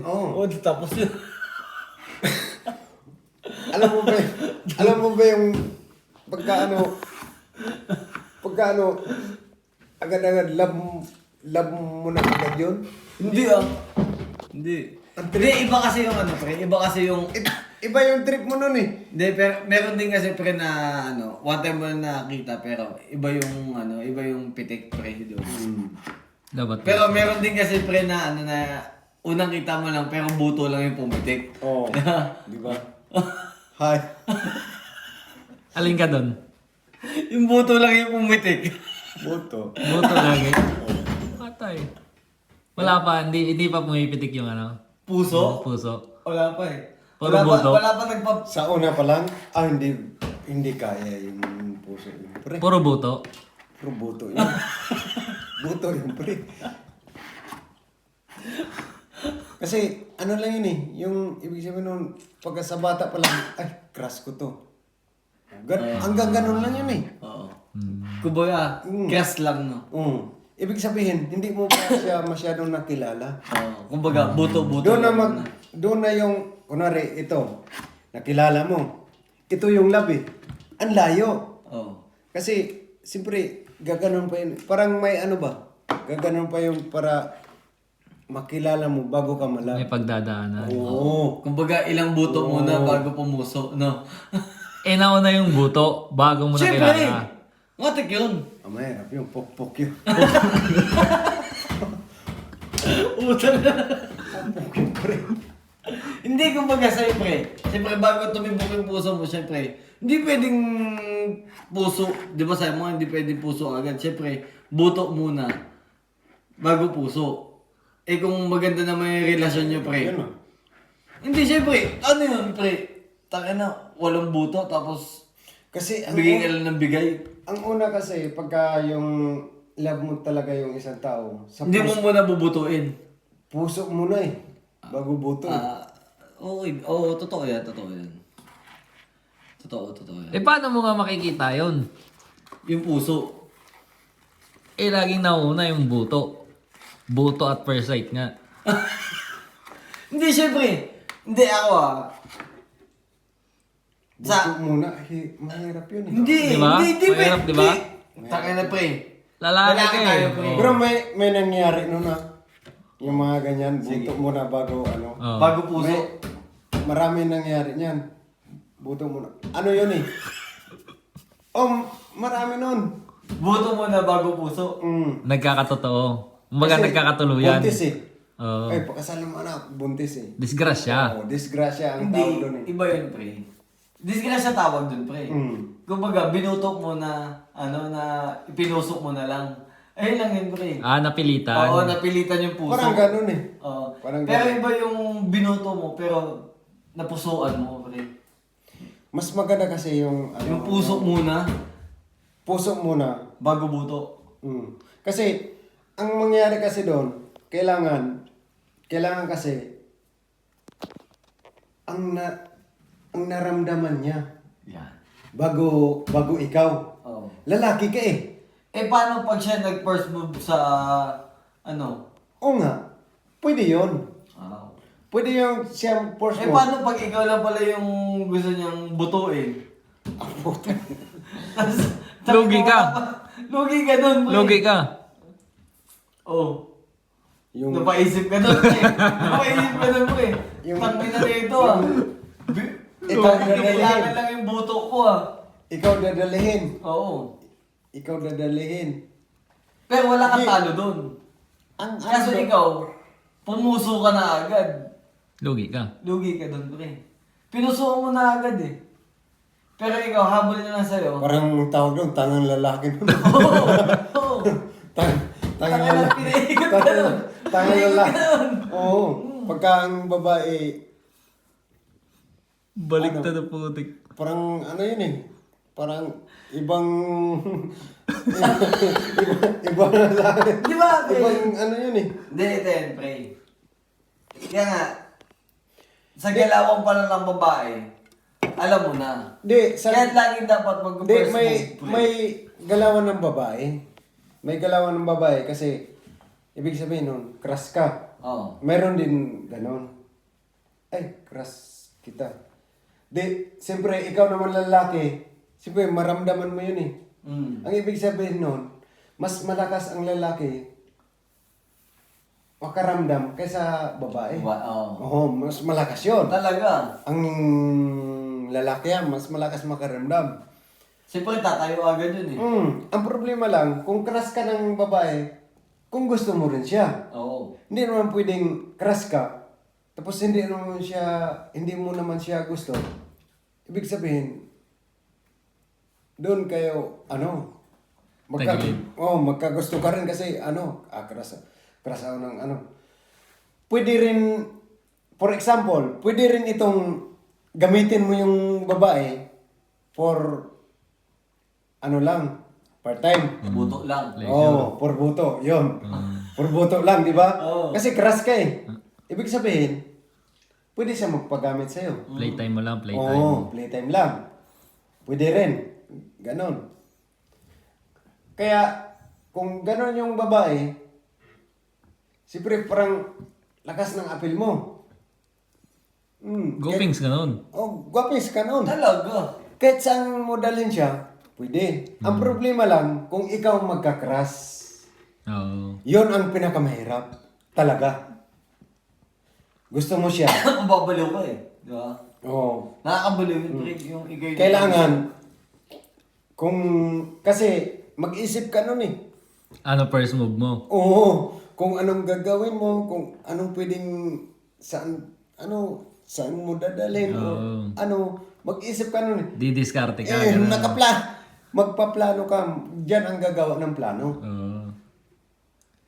Oo. Tapos yun. Alam mo ba yung pagka agad-agad love mo na agad yun? Hindi ah. Hindi. Hindi, iba kasi yung ano, pre. Iba kasi yung... Iba yung trip mo nun eh. Hindi, pero meron din kasi pre na ano, one time mo na nakita pero iba yung ano, iba yung pitik pre doon. Dapat. Pero meron din kasi pre na ano na unang kita mo lang pero buto lang yung pumitik. Oo. Di ba? Hi. Alin ka doon? Yung buto lang yung pumitik. Boto. Buto lagi. Patay. Wala pa, hindi pa pumipitik yung ano. Puso? Puso. Wala pa eh. Puro buto? Wala pa Sa una pa lang, hindi kaya yung puso yun. Pre, Puro buto. puro boto yun. Boto yun, pre. Kasi, ano lang yun eh, yung ibig sabihin nun, pagka sa bata pa lang, ay, crush ko to. Hanggang ganun lang yun eh. Oo. Kumbaga, crush lang no. Ibig sabihin, hindi mo pa siya masyadong nakilala. Oo. Kumbaga, buto-buto. Doon na yung, kunwari, ito, nakilala mo. Ito yung love eh. Ang layo. Oo. Kasi, siyempre, gaganon pa yun. Parang may ano ba? Gaganon pa yung para makilala mo bago ka malap. May pagdadaanan. Oo. Kumbaga, ilang buto muna bago pumuso, no? Nauna yung buto bago mo Siyempre! nakilala. Matik yun. Mahirap yung pokpok yun. Utang na. Pokpok yun, pre. Hindi, kumbaga, siyempre, bago tumibok yung puso mo, siyempre, hindi pwedeng puso, di ba sabi mo, hindi pwedeng puso agad. Siyempre, buto muna, bago puso. Eh kung maganda naman yung relasyon nyo, pre. Yun ah. Hindi, siyempre, ano yun, pre? Tangina, walang buto, tapos Kasi, bigay ka lang ng bigay. ang una kasi, pagka yung love mo talaga yung isang tao, sa Hindi mo muna bubutuin. puso mo na eh. Bago buto. Oo, totoo yan, totoo yan. Totoo yan. Paano mo nga makikita yon? Yung puso. Laging nauna yung buto. Buto at first sight nga. Hindi, syempre. Hindi ako Buto muna. Mahirap yun eh. Hindi, Diba? hindi, Mahirap, diba? Taka na pre. Lalaki ka tayo, eh. pre. Oo. Pero may nangyari nun ah. Yung mga ganyan, buto muna bago ano. Oo. Bago puso. Marami nangyari niyan. Buto muna. Ano yun eh? Marami nun. Buto muna bago puso. Nagkakatotoo. Kumbaga Kasi nagkakatuluyan. Buntis eh. Oo. Ay, pakasalan mo anak, buntis eh. Disgrasya. Disgrasya ang Hindi, tawag doon eh. iba yun pre. Disgrasya tawag dun pre. Kumbaga, binutok mo na, na ipinusok mo na lang. Ayun lang yun pre. Napilitan. Oo, napilitan yung puso. Parang ganun eh. Oo. Parang Pero ganun. iba yung binuto mo, pero napusuan mo pre. Mas maganda kasi yung Yung puso muna, puso muna. bago buto. Kasi, ang mangyari kasi doon, kailangan kasi, ang naramdaman niya, Yan. bago ikaw. Oo. Lalaki ka eh. Eh, paano pag siya nag-first move sa, Oo nga, pwede yun. Ah. Pwede yung siyang first Eh, mo. paano pag ikaw lang pala yung gusto niyang butuin? Lugi ka. Lugi ka dun, pre. Lugi ka. Oh. Yung, Napaisip ka dun, pre. Napaisip ka dun, pre. Yung- Tangin na nito, ah. ikaw Kailangan dadalhin. lang yung buto ko, ah. Ikaw dadalhin. Oo. Ikaw dadalhin. Pero wala kang Hindi. talo dun. Kaso ano- ikaw, pumuso ka na agad. Lugi ka. Lugi ka dun, pre. Pinusuan mo na agad, eh. Pero ikaw, habol na lang sa'yo. Parang tawag doon, tangang lalaki nun. Oo. tangang Tangang lalaki. pinaikot ka nun. Tangang Pinaikot lalaki. ka nun. Oo. Pagka ang babae, Baliktad na putik. parang ano yun eh. Parang ibang... iba na lang. Di ba, pre? Ibang ano yun eh. Hindi, ito yan, pre. Kaya nga, sa galawang pa lang ng babae, alam mo na. Di, sa... Kaya laging dapat Di, mag-first may, move, pre. may galawan ng babae. May galawan ng babae kasi ibig sabihin nun, crush ka. Oo. meron din ganon. Ay, crush kita. Di, siyempre, ikaw naman lalaki, siyempre, maramdaman mo yun eh. Mm. Ang ibig sabihin nun, mas malakas ang lalaki makaramdam kaysa babae. Oo. Oo, mas malakas yun. Talaga. Ang lalaki yan, mas malakas makaramdam. Siyempre, tatayo agad yun eh. Ang problema lang, kung crush ka ng babae, kung gusto mo rin siya. Oo. Hindi naman pwedeng crush ka, tapos hindi mo naman siya gusto. Ibig sabihin, doon kayo, Tagilid. magkagusto ka rin kasi, crush ako ng Pwede rin, for example, pwede rin itong gamitin mo yung babae for, part-time. Buto lang. Oo, for buto, yun. For buto lang, di ba? Oo. Kasi crush ka eh. Ibig sabihin, pwede siya magpagamit sa'yo. Playtime mo lang, playtime. Oo, playtime lang. Pwede rin. Ganon. Kaya, kung ganon yung babae, siyempre parang lakas ng apel mo. Gopings ka nun. Gwapis ka nun. Talaga. Kahit saan mo dalhin siya, pwede. Ang problema lang, kung ikaw magka-crush, Oo. yon ang pinakamahirap. Talaga. Gusto mo siya. Babaliw ka eh. Di ba? Oo. Nakakabaliw yun, pre. Yung igay. Kailangan, kasi mag-isip ka nun eh. Ano first move mo? Oo. Kung anong gagawin mo, kung anong pwedeng, saan mo dadalhin, mag-isip ka nun eh. Didiskarte ka. Eh, ganun. magpaplano ka, diyan ang gagawa ng plano. Oo.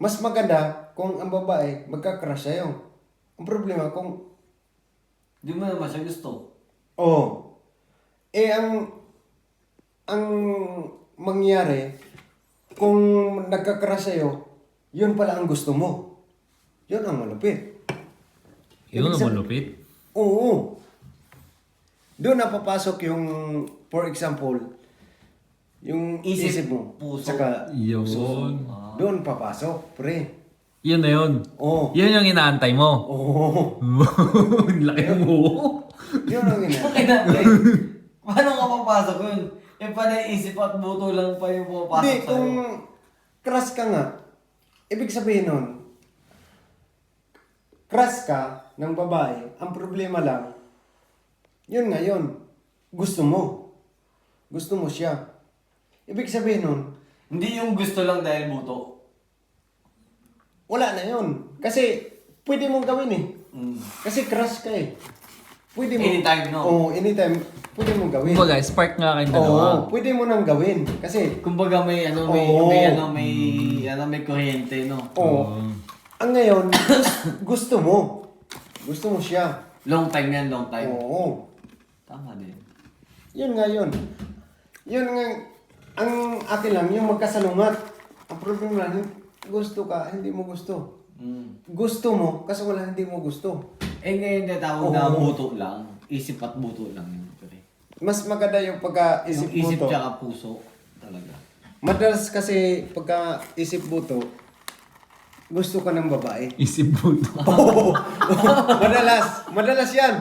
Mas maganda kung ang babae magka-crush sa'yo. Ang problema kung, Di mo naman siya gusto. ang mangyari, kung nagka-crush sa'yo, yun pala ang gusto mo. Yun ang malupit. Yun Ibig ang sabi- malupit. Oo. Doon na papasok yung, for example, yung isip mo. puso. Saka Yun. doon papasok, pre. Yun na yun. Oo. Yun yung inaantay mo. Oo. Laki mo. Yun ang ina. Okay na, pre. Paano ka papasok yun? Eh, isip at buto lang pa yung pumapasok Hindi, sa'yo. kung crush ka nga, ibig sabihin nun, crush ka ng babae, ang problema lang, yun nga yun, gusto mo. Gusto mo siya. Ibig sabihin nun, Hindi yung gusto lang dahil buto. wala na yun. Kasi, pwede mong gawin eh. Mm. Kasi crush ka eh. Pwede mo. Anytime, no? Oo, anytime. Pwede mong gawin. Kumbaga, spark nga kayong dalawa. Oo, pwede mo nang gawin. Kasi, Kumbaga may Oo. may kuryente, no? oo. Ang ngayon, gusto mo. Gusto mo siya. Long time yan, long time. Oo. Tama din. Yun nga yun. Yun nga, ang akin lang, yung magkasalungat. Ang problema lang, gusto ka, hindi mo gusto. Mm. Gusto mo, kasi wala hindi mo gusto. Eh ngayon natawag na Oo. buto lang. Isip at buto lang yun. Pre. Mas maganda yung Yung pagka-isip isip buto. tsaka puso. Talaga. Madalas kasi pagka-isip buto, gusto ka ng babae. Isip buto. Oo. Madalas yan.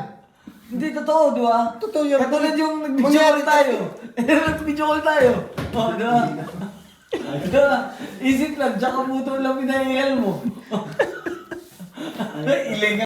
Hindi, totoo, di ba? Totoo yun. Katulad yung nag-video call tayo. Nag-video call tayo. Oh, di ba? Di ba? Isip lang, tsaka buto lang pinahihal mo. Ilingan.